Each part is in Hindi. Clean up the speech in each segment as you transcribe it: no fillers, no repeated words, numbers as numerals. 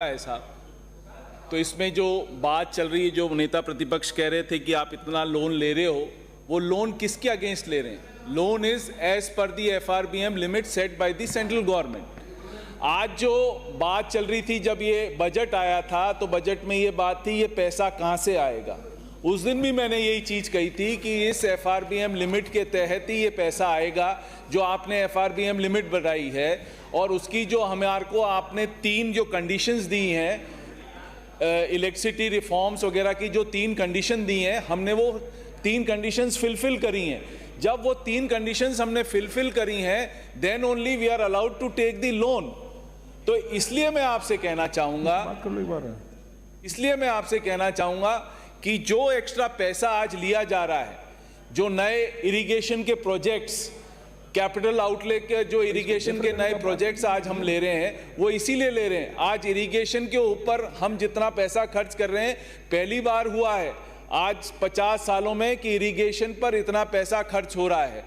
है साहब। तो इसमें जो बात चल रही है, जो नेता प्रतिपक्ष कह रहे थे कि आप इतना लोन ले रहे हो, वो लोन किसके अगेंस्ट ले रहे हैं? Loan is as per the FRBM limit set by the central government. आज जो बात चल रही थी, जब ये बजट आया था तो बजट में ये बात थी ये पैसा कहाँ से आएगा। उस दिन भी मैंने यही चीज़ कही थी कि इस FRBM लिमिट के तहत ही ये पैसा आएगा जो आपने FRBM लिमिट बढ़ाई है, और उसकी जो हमारे को आपने 3 जो कंडीशंस दी हैं, इलेक्ट्रिसिटी रिफॉर्म्स वगैरह की जो 3 कंडीशन दी हैं, हमने वो 3 कंडीशंस फिलफिल करी हैं। जब वो 3 कंडीशंस हमने फिलफिल करी हैं, then only we are allowed to take the loan. तो इसलिए मैं आपसे कहना चाहूँगा कि जो एक्स्ट्रा पैसा आज लिया जा रहा है, जो नए इरिगेशन के प्रोजेक्ट्स, कैपिटल आउटले के जो इरिगेशन के नए प्रोजेक्ट्स आज हम ले रहे हैं, वो इसीलिए ले रहे हैं। आज इरिगेशन के ऊपर हम जितना पैसा खर्च कर रहे हैं, पहली बार हुआ है आज 50 सालों में कि इरिगेशन पर इतना पैसा खर्च हो रहा है।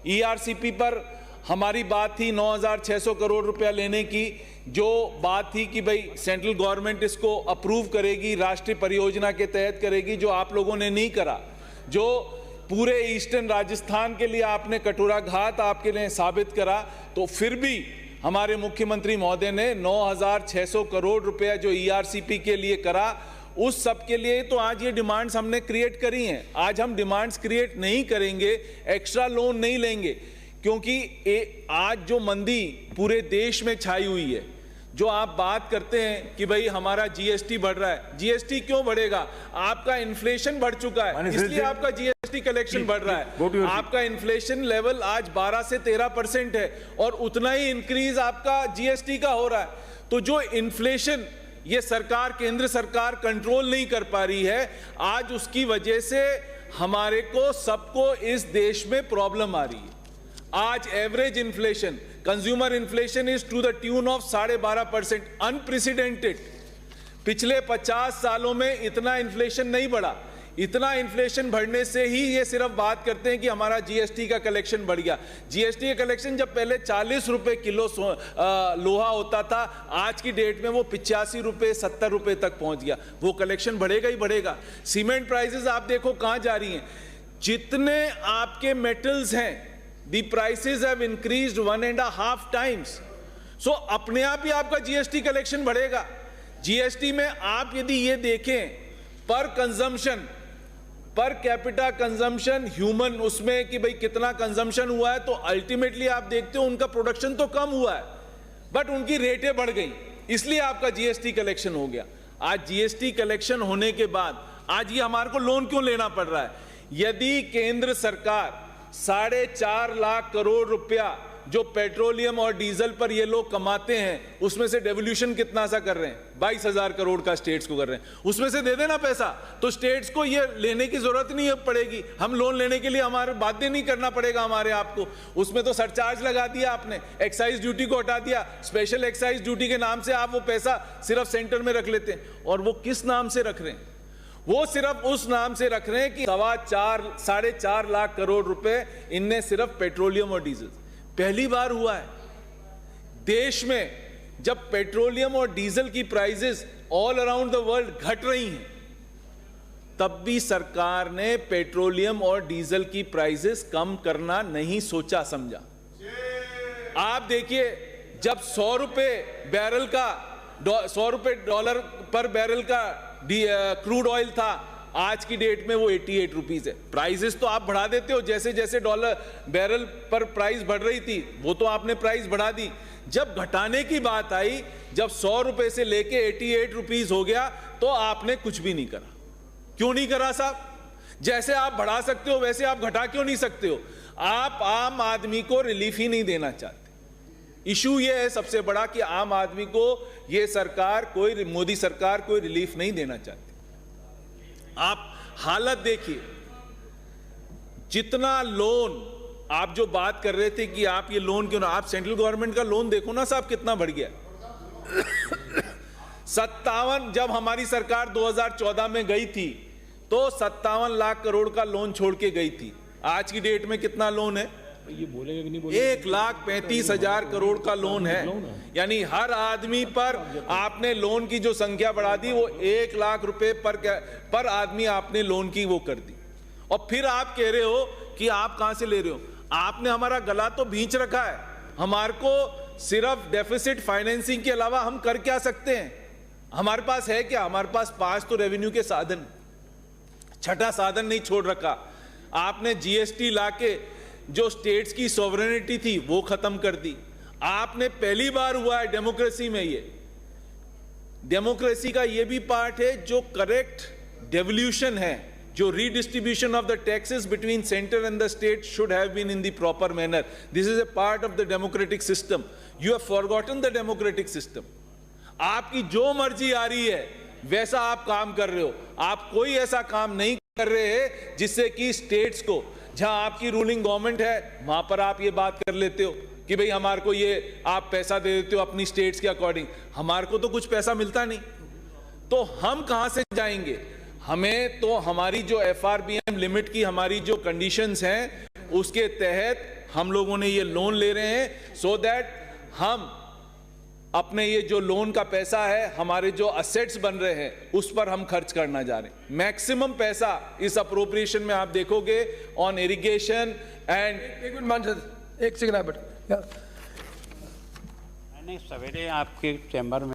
ERCP पर हमारी बात थी 9,600 करोड़ रुपया लेने की, जो बात थी कि भाई सेंट्रल गवर्नमेंट इसको अप्रूव करेगी, राष्ट्रीय परियोजना के तहत करेगी, जो आप लोगों ने नहीं करा। जो पूरे ईस्टर्न राजस्थान के लिए आपने कटोरा घात आपके लिए साबित करा, तो फिर भी हमारे मुख्यमंत्री महोदय ने 9,600 करोड़ रुपया जो ERCP के लिए करा, उस सब के लिए तो आज ये डिमांड्स हमने क्रिएट करी हैं। आज हम डिमांड्स क्रिएट नहीं करेंगे, एक्स्ट्रा लोन नहीं लेंगे, क्योंकि आज जो मंदी पूरे देश में छाई हुई है, जो आप बात करते हैं कि भाई हमारा GST बढ़ रहा है, GST क्यों बढ़ेगा? आपका इन्फ्लेशन बढ़ चुका है, इसलिए आपका GST कलेक्शन बढ़ रहा है। आपका इन्फ्लेशन लेवल आज 12 से 13% है, और उतना ही इंक्रीज आपका GST का हो रहा है। तो जो इन्फ्लेशन ये सरकार, केंद्र सरकार कंट्रोल नहीं कर पा रही है, आज उसकी वजह से हमारे को सबको इस देश में प्रॉब्लम आ रही है। आज average inflation, consumer inflation is to the tune of 12.5%, unprecedented. पिछले 50 सालों में इतना इन्फ्लेशन नहीं बढ़ा। इतना इन्फ्लेशन बढ़ने से ही ये सिर्फ बात करते हैं कि हमारा GST का कलेक्शन बढ़ गया। GST का कलेक्शन जब पहले 40 रुपए किलो लोहा होता था, आज की डेट में वो 85 रुपए 70 रुपए तक पहुंच गया। वो कलेक्शन बढ़ेगा ही बढ़ेगा। सीमेंट प्राइसेस आप देखो कहां जा रही हैं। जितने आपके मेटल्स हैं, the prices have increased 1.5 times. So अपने आप ही आपका GST कलेक्शन बढ़ेगा। GST में आप यदि ये देखें, पर consumption, per capita consumption human, उसमें कि भाई कितना कंजम्पशन हुआ है, तो अल्टीमेटली आप देखते हो उनका प्रोडक्शन तो कम हुआ है, बट उनकी रेटें बढ़ गई, इसलिए आपका GST कलेक्शन हो गया। आज GST कलेक्शन होने के बाद आज ये हमारे को लोन क्यों लेना पड़ रहा है? यदि केंद्र सरकार 4.5 लाख करोड़ रुपया जो पेट्रोलियम और डीजल पर ये लोग कमाते हैं, उसमें से डेवल्यूशन कितना सा कर रहे हैं? 22,000 करोड़ का स्टेट्स को कर रहे हैं। उसमें से दे देना पैसा, तो स्टेट्स को ये लेने की जरूरत नहीं पड़ेगी। हम लोन लेने के लिए हमारे बाध्य नहीं करना पड़ेगा हमारे आपको। उसमें तो सरचार्ज लगा दिया आपने, एक्साइज ड्यूटी को हटा दिया। स्पेशल एक्साइज ड्यूटी के नाम से आप वो पैसा सिर्फ सेंटर में रख लेते हैं। और वो किस नाम से रख रहे हैं? वो सिर्फ उस नाम से रख रहे हैं कि 4.5 लाख करोड़ रुपए इनने सिर्फ पेट्रोलियम और डीजल। पहली बार हुआ है देश में जब पेट्रोलियम और डीजल की prices all around the world घट रही हैं, तब भी सरकार ने पेट्रोलियम और डीजल की प्राइसेस कम करना नहीं सोचा समझा। आप देखिए, जब 100 रुपए बैरल का, 100 रुपए डॉलर पर बैरल का क्रूड ऑयल था, आज की डेट में वो 88 रुपीज है। प्राइसेस तो आप बढ़ा देते हो, जैसे जैसे डॉलर बैरल पर प्राइस बढ़ रही थी, वो तो आपने प्राइस बढ़ा दी। जब घटाने की बात आई, जब 100 रुपए से लेके 88 रुपीज हो गया, तो आपने कुछ भी नहीं करा। क्यों नहीं करा साहब? जैसे आप बढ़ा सकते हो वैसे आप घटा क्यों नहीं सकते हो? आप आम आदमी को रिलीफ ही नहीं देना चाहते। इशू ये है सबसे बड़ा कि आम आदमी को ये सरकार, कोई मोदी सरकार कोई रिलीफ नहीं देना चाहती। आप हालत देखिए, जितना लोन आप जो बात कर रहे थे कि आप ये लोन क्यों ना, आप सेंट्रल गवर्नमेंट का लोन देखो ना साहब कितना बढ़ गया। 57, जब हमारी सरकार 2014 में गई थी तो 57 लाख करोड़ का लोन छोड़ के गई थी। आज की डेट में कितना लोन है? ये बोलेगा कि नहीं बोलेगा? 1,35,000 करोड़ का लोन है, यानी हर आदमी पर आपने लोन की जो संख्या बढ़ा दी, वो 1 लाख रुपए पर आदमी आपने लोन की वो कर दी। और फिर आप कह रहे हो कि आप कहां से ले रहे हो? आपने हमारा गला तो भींच रखा है। हमारे को सिर्फ डेफिसिट फाइनेंसिंग के अलावा हम कर क्या सकते हैं? हमारे पास है क्या? हमारे पास 5 तो रेवेन्यू के साधन, छठा साधन नहीं छोड़ रखा। आपने जीएसटी लाके जो स्टेट्स की सॉवरेनिटी थी वो खत्म कर दी। आपने पहली बार हुआ है डेमोक्रेसी में, ये डेमोक्रेसी का ये भी पार्ट है जो करेक्ट डेवल्यूशन है, जो redistribution of the taxes between centre and the state should have been in the proper manner. This is a part of the democratic system. You have forgotten the democratic system. आपकी जो मर्जी आ रही है वैसा आप काम कर रहे हो। आप कोई ऐसा काम नहीं कर रहे हैं जिससे कि स्टेट्स को, जहां आपकी रूलिंग गवर्नमेंट है वहां पर आप ये बात कर लेते हो कि भाई हमारे को ये आप पैसा दे देते हो अपनी स्टेट्स के अकॉर्डिंग। हमारे को तो कुछ पैसा मिलता नहीं, तो हम कहां से जाएंगे? हमें तो हमारी जो FRBM लिमिट की हमारी जो कंडीशंस हैं उसके तहत हम लोगों ने ये लोन ले रहे हैं, सो दैट हम अपने ये जो लोन का पैसा है, हमारे जो असेट्स बन रहे हैं उस पर हम खर्च करना जा रहे हैं। मैक्सिमम पैसा इस अप्रोप्रिएशन में आप देखोगे ऑन इरिगेशन एंड एक सेकंड आप बैठो। मैंने सवेरे आपके चैम्बर में